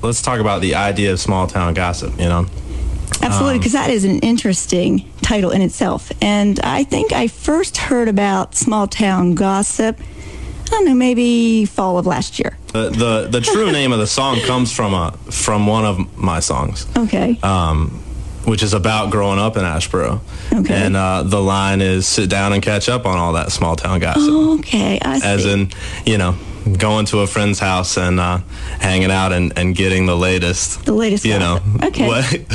let's talk about the idea of small town gossip, you know? Absolutely, because that is an interesting title in itself. And I think I first heard about small town gossip, I don't know, maybe fall of last year. The true name of the song comes from one of my songs. Okay. Which is about growing up in Asheboro. Okay. And the line is, sit down and catch up on all that small town gossip. Oh, okay, I see. As in, you know, going to a friend's house and hanging out and getting the latest. The latest you gossip. know, Okay.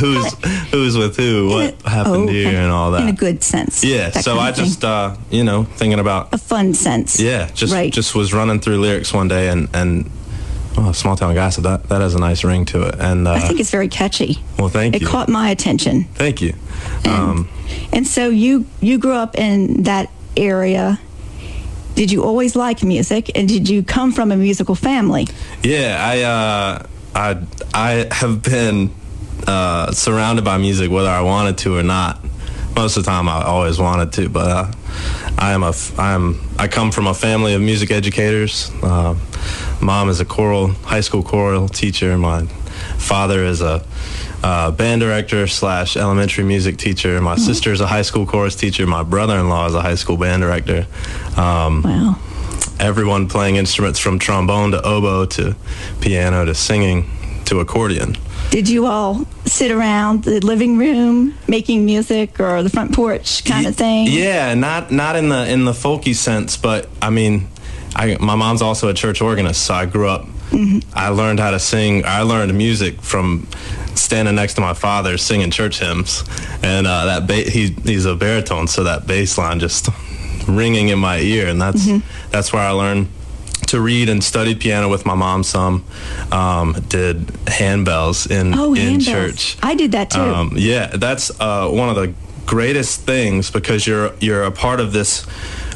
who's with who, what happened here, and all that. In a good sense. Yeah, so I just, you know, thinking about... A fun sense. Yeah, just was running through lyrics one day and oh, small town gossip, that has a nice ring to it. And I think it's very catchy. Well, thank you. It caught my attention. Thank you. And so you grew up in that area. Did you always like music, and did you come from a musical family? Yeah, I have been surrounded by music whether I wanted to or not. Most of the time I always wanted to, but I come from a family of music educators. Mom is a high school choral teacher. My father is a band director / elementary music teacher. My sister is a high school chorus teacher. My brother-in-law is a high school band director. Wow. Everyone playing instruments from trombone to oboe to piano to singing to accordion. Did you all sit around the living room making music, or the front porch kind of thing? Yeah, not in the folky sense, but I mean, my mom's also a church organist, so I grew up. I learned how to sing. I learned music from standing next to my father singing church hymns, and he's a baritone, so that bass line just ringing in my ear, and that's where I learned to read and studied piano with my mom some. Did handbells in church. I did that too. Yeah, that's one of the greatest things, because you're a part of this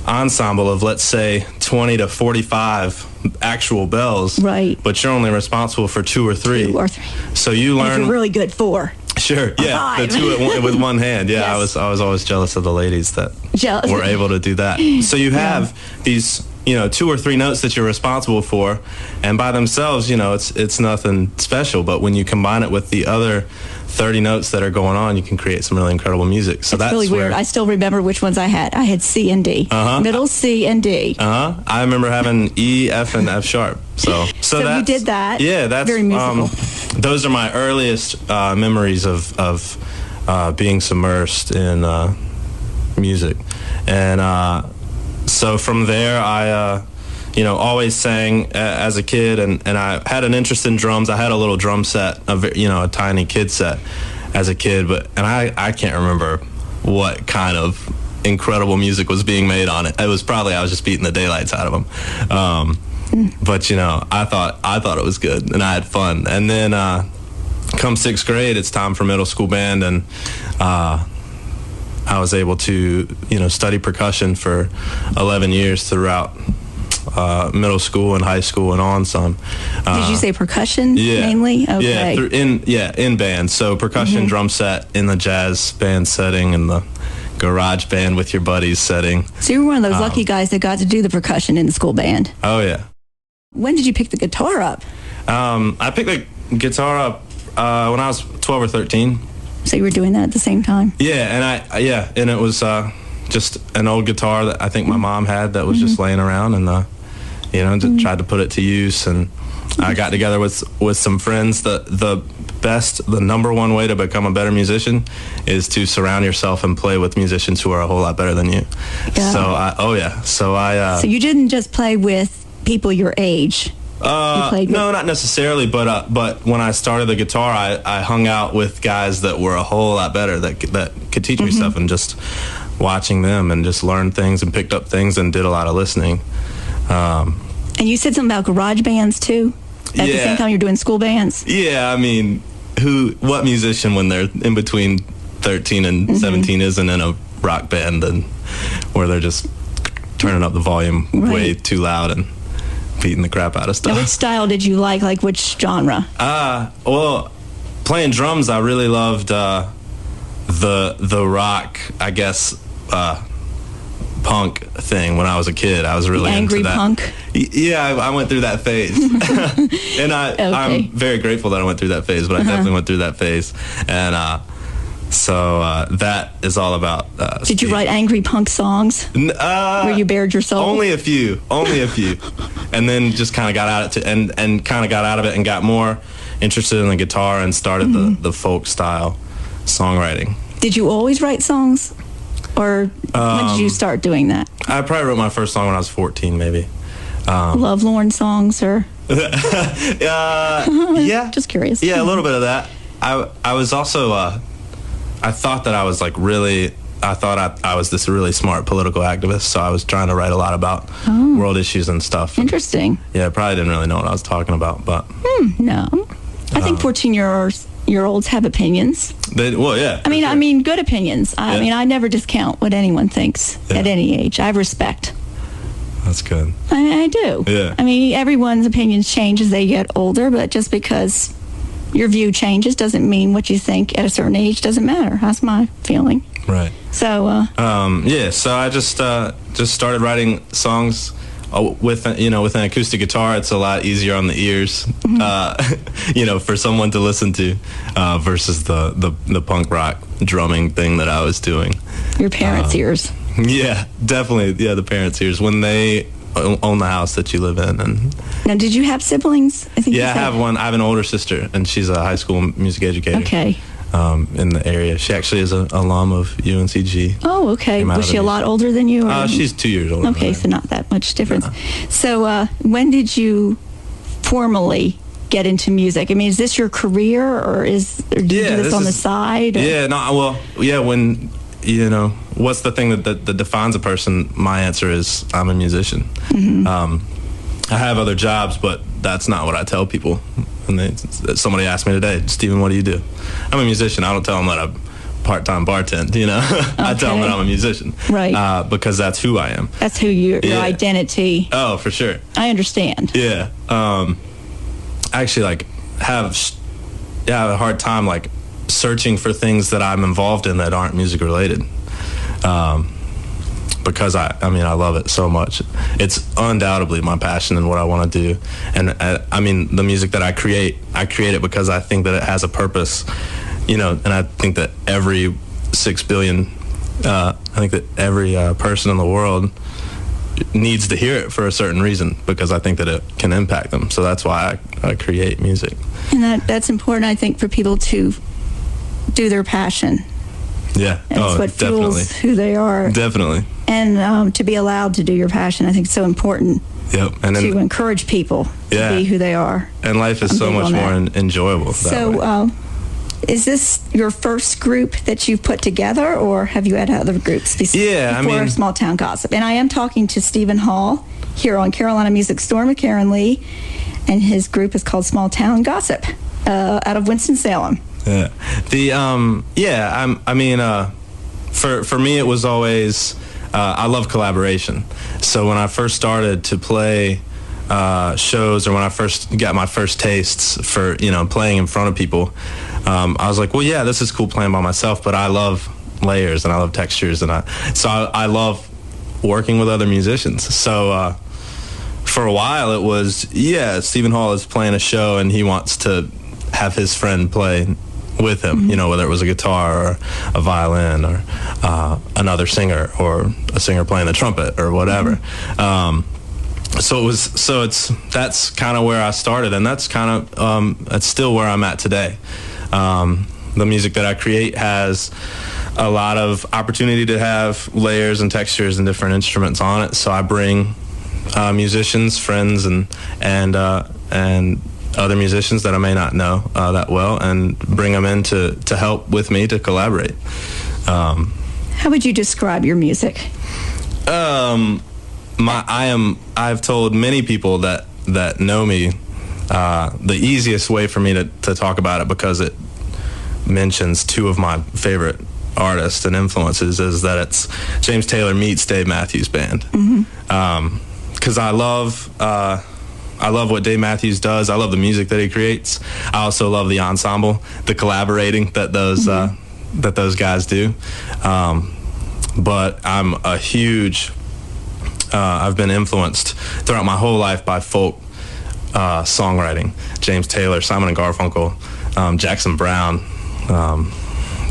ensemble of, let's say, 20 to 45 actual bells, right? But you're only responsible for 2 or 3. 2 or 3. So you learn. And if you're really good, 4. Sure, yeah, 5. the 2 with one hand. Yeah, Yes. I was always jealous of the ladies that were able to do that. So you have these, 2 or 3 notes that you're responsible for, and by themselves, it's nothing special. But when you combine it with the other 30 notes that are going on, you can create some really incredible music. So that's really weird. I still remember which ones I had. I had C and D. Middle C and D. I remember having E, F, and F sharp. So you did that. Yeah, that's very musical. Those are my earliest memories of being submersed in music, and so from there I always sang as a kid, and I had an interest in drums. I had a little drum set, a tiny kid set as a kid, and I can't remember what kind of incredible music was being made on it. It was probably I was just beating the daylights out of them. But I thought it was good, and I had fun. And then come 6th grade, it's time for middle school band, and I was able to study percussion for 11 years throughout middle school and high school and on some. Did you say percussion mainly? Okay. Yeah, in band. So percussion, drum set in the jazz band setting, and the garage band with your buddies setting. So you were one of those lucky guys that got to do the percussion in the school band. Oh yeah. When did you pick the guitar up? I picked the guitar up when I was 12 or 13. So you were doing that at the same time? Yeah, and it was just an old guitar that I think my mom had that was just laying around, and just tried to put it to use. And I got together with some friends. The number one way to become a better musician is to surround yourself and play with musicians who are a whole lot better than you. Yeah. So you didn't just play with people your age. No, not necessarily, but when I started the guitar, I hung out with guys that were a whole lot better, that could teach me stuff, and just watching them and just learned things and picked up things and did a lot of listening. And you said something about garage bands too? At the same time you're doing school bands? Yeah, I mean, what musician when they're in between 13 and 17 isn't in a rock band and where they're just turning up the volume way too loud and beating the crap out of stuff. Now, which style did you like which genre? Well, playing drums, I really loved the rock, I guess, punk thing when I was a kid. I was really angry into that. Punk. Yeah, I went through that phase, and I'm very grateful that I went through that phase. But I definitely went through that phase, and so that is all about. Did you write angry punk songs? Where you bared your soul? Only a few, and then just kind of got out of it and kind of got out of it and got more interested in the guitar and started the folk style songwriting. Did you always write songs? Or when did you start doing that? I probably wrote my first song when I was 14, maybe. Lovelorn songs, or? Yeah. Just curious. Yeah, a little bit of that. I was also, I thought that I was like really, I thought I was this really smart political activist, so I was trying to write a lot about world issues and stuff. Interesting. Yeah, I probably didn't really know what I was talking about, but. No. I think 14-year-olds have opinions. Well, yeah. I mean, good opinions. I mean, I never discount what anyone thinks at any age. I have respect. That's good. I do. Yeah. I mean, everyone's opinions change as they get older, but just because your view changes doesn't mean what you think at a certain age doesn't matter. That's my feeling. Right. So. So I just started writing songs. With an acoustic guitar, it's a lot easier on the ears, for someone to listen to, versus the punk rock drumming thing that I was doing. Your parents' ears. Yeah, definitely. Yeah, the parents' ears when they own the house that you live in. And now, did you have siblings? I think. Yeah, I have one. I have an older sister, and she's a high school music educator. Okay. In the area. She actually is an alum of UNCG. Oh, okay. Was she a lot older than you? She's 2 years older. Okay, so not that much difference. No. So when did you formally get into music? I mean, is this your career, or do you do this on the side? Or? Yeah, when, what's the thing that defines a person? My answer is I'm a musician. I have other jobs, but that's not what I tell people. And somebody asked me today, Stephen, what do you do? I'm a musician. I don't tell them that I'm part-time bartend, I tell them that I'm a musician. Right. Because that's who I am. That's who your identity. Oh, for sure. I understand. Yeah. I actually, have a hard time, searching for things that I'm involved in that aren't music-related. Because I love it so much. It's undoubtedly my passion and what I want to do. And the music that I create it because I think that it has a purpose, and I think that every 6 billion, every person in the world needs to hear it for a certain reason, because I think that it can impact them. So that's why I create music. And that's important, I think, for people to do their passion. Yeah. And it's what fuels who they are. Definitely. And to be allowed to do your passion, I think it's so important. Yep. And to encourage people to be who they are. And life is so much more enjoyable. So, is this your first group that you've put together, or have you had other groups before Small Town Gossip? And I am talking to Stephen Hall here on Carolina Music Storm with Karen Lee, and his group is called Small Town Gossip, out of Winston-Salem. Yeah. For me, it was always, I love collaboration. So when I first started to play shows, or when I first got my first tastes for, playing in front of people, I was like, well, yeah, this is cool playing by myself, but I love layers and I love textures, and I love working with other musicians. So for a while it was, Stephen Hall is playing a show and he wants to have his friend play with him, whether it was a guitar or a violin or another singer or a singer playing the trumpet or whatever. That's kind of where I started, and that's kind of that's still where I'm at today. The music that I create has a lot of opportunity to have layers and textures and different instruments on it. So I bring musicians, friends, and other musicians that I may not know that well, and bring them in to help with me to collaborate. How would you describe your music? I've told many people that know me, the easiest way for me to talk about it, because it mentions two of my favorite artists and influences, is that it's James Taylor meets Dave Matthews Band. Because I love what Dave Matthews does. I love the music that he creates. I also love the ensemble, the collaborating that those guys do. but I'm a huge, I've been influenced throughout my whole life by folk songwriting. James Taylor, Simon and Garfunkel, Jackson Brown,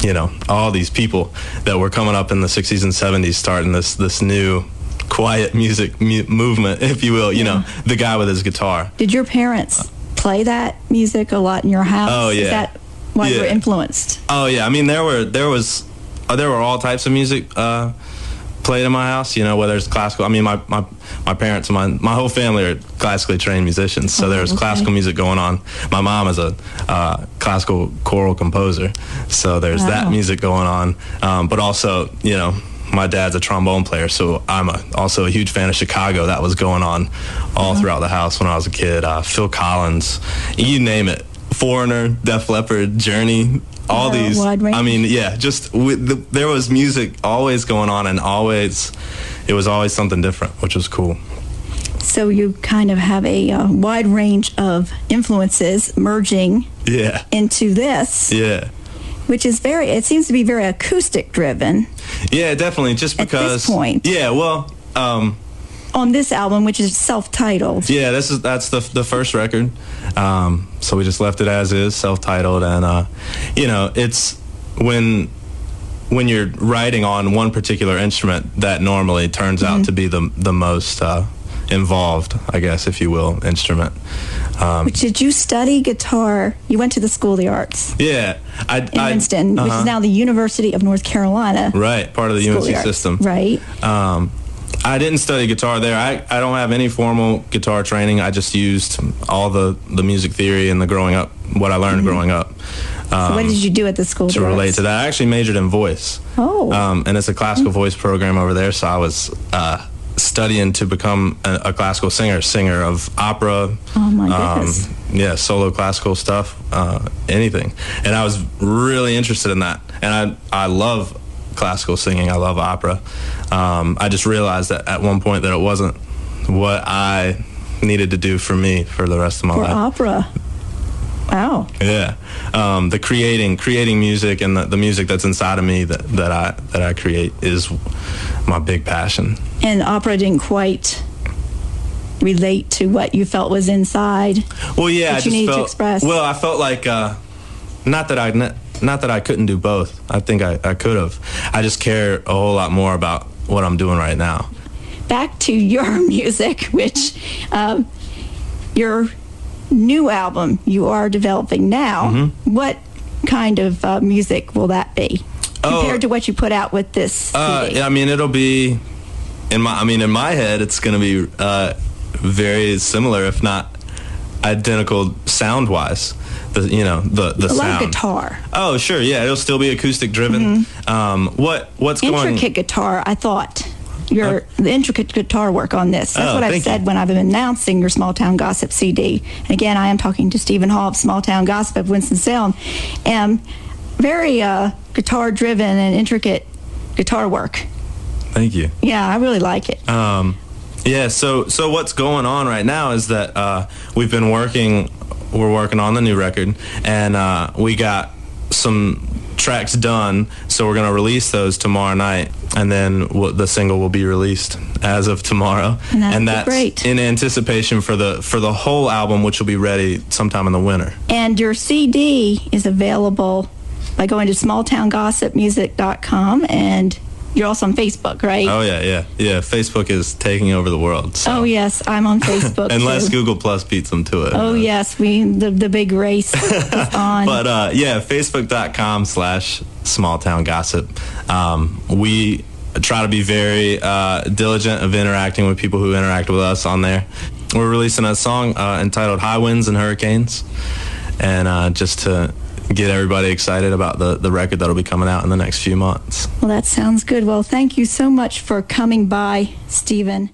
you know, all these people that were coming up in the 60s and 70s, starting this new quiet music movement, if you will, you know, the guy with his guitar. Did your parents play that music a lot in your house? Oh, yeah. Is that why you were influenced? Oh, yeah. I mean, there were all types of music played in my house, you know, whether it's classical. I mean, my parents, my whole family are classically trained musicians, so there's classical music going on. My mom is a classical choral composer, so there's that music going on. But also, you know, my dad's a trombone player, so I'm also a huge fan of Chicago. That was going on all throughout the house when I was a kid. Phil Collins, you name it. Foreigner, Def Leppard, Journey, all these. I mean, yeah, just there was music always going on, and it was always something different, which was cool. So you kind of have a wide range of influences merging into this. Yeah. Which is it seems to be very acoustic driven. Yeah, definitely. Just because. At this point. Yeah, well. On this album, which is self-titled. Yeah, that's the first record. So we just left it as is, self-titled, and you know, it's when you're writing on one particular instrument that normally turns out to be the most involved, I guess, if you will, instrument. Did you study guitar? You went to the School of the Arts. Yeah, in Winston, which is now the University of North Carolina. Right, part of the UNC system. Right. I didn't study guitar there. I don't have any formal guitar training. I just used all the music theory and what I learned growing up. So what did you do at the School of the Arts? To relate to that, I actually majored in voice. Oh. And it's a classical voice program over there, so I was studying to become a classical singer of opera. Oh, my goodness. Yeah, solo classical stuff, anything. And I was really interested in that. And I love classical singing. I love opera. I just realized that at one point that it wasn't what I needed to do for me for the rest of my life. For opera. Wow. Yeah. The creating music and the music that's inside of me that I create is my big passion. And opera didn't quite relate to what you felt was inside. Well, yeah, I just felt to express. Well, I felt like not that I couldn't do both. I think I could have. I just care a whole lot more about what I'm doing right now. Back to your music, which your new album you are developing now. What kind of music will that be compared to what you put out with this CD? Yeah, I mean, it'll be in my head. It's going to be very similar, if not identical, sound-wise. The a sound. lot of guitar. Oh, sure, yeah, it'll still be acoustic driven. What's intricate guitar? I thought the intricate guitar work on this. That's what I've said when I've been announcing your Small Town Gossip CD. And again, I am talking to Stephen Hall of Small Town Gossip of Winston-Salem, and very guitar driven and intricate guitar work. Thank you. Yeah, I really like it. Yeah. So what's going on right now is that we're working on the new record, and we got some tracks done, so we're going to release those tomorrow night, and then the single will be released as of tomorrow, and that's great. In anticipation for the whole album, which will be ready sometime in the winter. And your CD is available by going to smalltowngossipmusic.com, and you're also on Facebook, right? Oh, yeah. Facebook is taking over the world. So. Oh, yes, I'm on Facebook, unless Google Plus beats them to it. Oh, yes, the big race is on. But, facebook.com/smalltowngossip. We try to be very diligent of interacting with people who interact with us on there. We're releasing a song entitled High Winds and Hurricanes, and just to get everybody excited about the record that'll be coming out in the next few months. Well, that sounds good. Well, thank you so much for coming by, Stephen.